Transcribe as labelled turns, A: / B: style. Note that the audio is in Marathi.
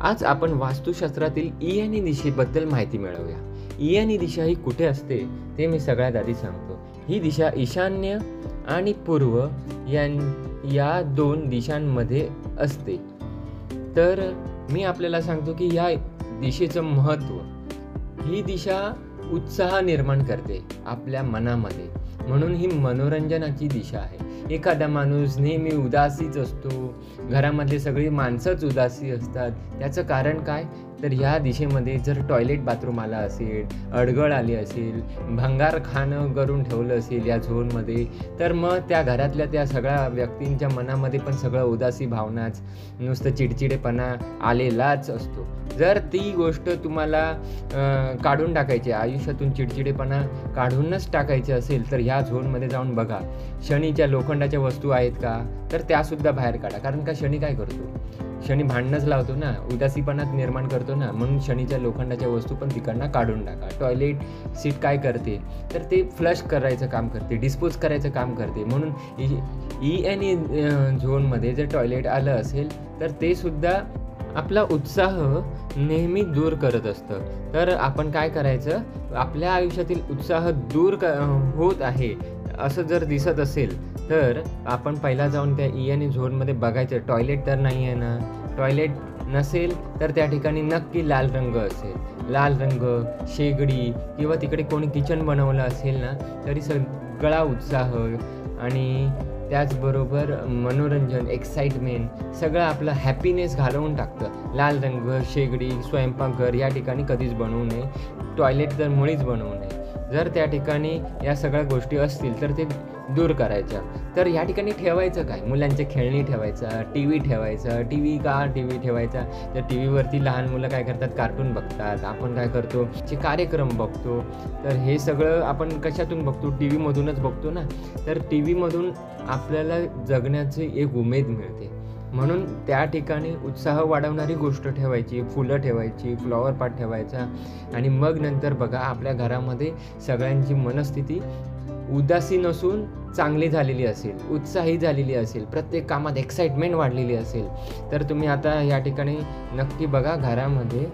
A: आज आपण वास्तुशास्त्रातील ईशान्य दिशेबद्दल माहिती मिळवूया. ईशान्य दिशा ही कुठे असते ते मी सगळ्यात आधी सांगतो. ही दिशा ईशान्य आणि पूर्व या दोन दिशांमध्ये असते. तर मी आपल्याला सांगतो की या दिशेचं महत्त्व. ही दिशा उत्साह निर्माण करते आपल्या मनामध्ये, म्हणून ही मनोरंजनाची दिशा आहे. एखादा माणूस नेहमी उदासीच असतो, घरामधले सगळी माणसंच उदासी असतात. त्याचं कारण काय? तर ह्या दिशेमध्ये जर टॉयलेट बाथरूम आला असेल, अडगळ आली असेल, भंगार खाणं करून ठेवलं असेल या झोनमध्ये, तर मग त्या घरातल्या त्या सगळ्या व्यक्तींच्या मनामध्ये पण सगळं उदासी भावनाच, नुसतं चिडचिडेपणा आलेलाच असतो. जर ती गोष्ट तुम्हाला काढून टाकायची, आयुष्यातून चिडचिडेपणा काढूनच टाकायचे असेल, तर ह्या झोनमध्ये जाऊन बघा. शनीच्या लोखंडाच्या वस्तू आहेत का, तर त्यासुद्धा बाहेर काढा. कारण का शनी काय करतो? शनी भांडणंच लावतो ना, उदासीपणात निर्माण करतो ना, म्हणून शनीच्या लोखंडाच्या वस्तू पण तिकडनं काढून टाका. टॉयलेट सीट काय करते, तर ते फ्लश करायचं काम करते, डिस्पोज करायचं काम करते. म्हणून ईशान्य झोनमध्ये जर टॉयलेट आलं असेल तर ते सुद्धा आपला उत्साह नेहमी दूर करत असतं. तर आपण काय करायचं, आपल्या आयुष्यातील उत्साह दूर होत आहे असं जर दिसत असेल तर आपण पहिला जाऊन त्या ईशान्य झोनमध्ये बघायचं, टॉयलेट तर नाही आहे ना. टॉयलेट नसेल तर त्या ठिकाणी नक्की लाल रंग असेल. लाल रंग, शेगडी किंवा तिकडे कोणी किचन बनवलं असेल ना, तरी सगळा उत्साह आणि त्याचबरोबर मनोरंजन, एक्साइटमेंट सगळं आपलं हॅपीनेस घालवून टाकतं. लाल रंग, शेगडी, स्वयंपाकघर या ठिकाणी कधीच बनवू नये. टॉयलेट तर मुळीच बनवू नये. जर त्या ठिकाणी या सगळ्या गोष्टी असतील तर ते दूर करायच्या. तर ह्या ठिकाणी ठेवायचं काय? मुलांचे खेळणी ठेवायचा, टी व्ही ठेवायचा. टी व्ही ठेवायचा? तर टी व्हीवरती लहान मुलं काय करतात, कार्टून बघतात. आपण काय करतो, जे कार्यक्रम बघतो. तर हे सगळं आपण कशातून बघतो? टी व्हीमधूनच बघतो ना. तर टी व्हीमधून आपल्याला जगण्याची एक उमेद मिळते. म्हणून त्या ठिकाणी उत्साह वाढवणारी गोष्ट ठेवायची, फुलं ठेवायची, फ्लॉवर पॉट ठेवायचा. आणि मग नंतर बघा, आपल्या घरामध्ये सगळ्यांची मनस्थिती उदासी नसून चांगली झालेली असेल, उत्साही झालेली असेल, प्रत्येक कामात एक्साइटमेंट वाढलेली असेल. तर तुम्ही आता या ठिकाणी नक्की बघा, घरामध्ये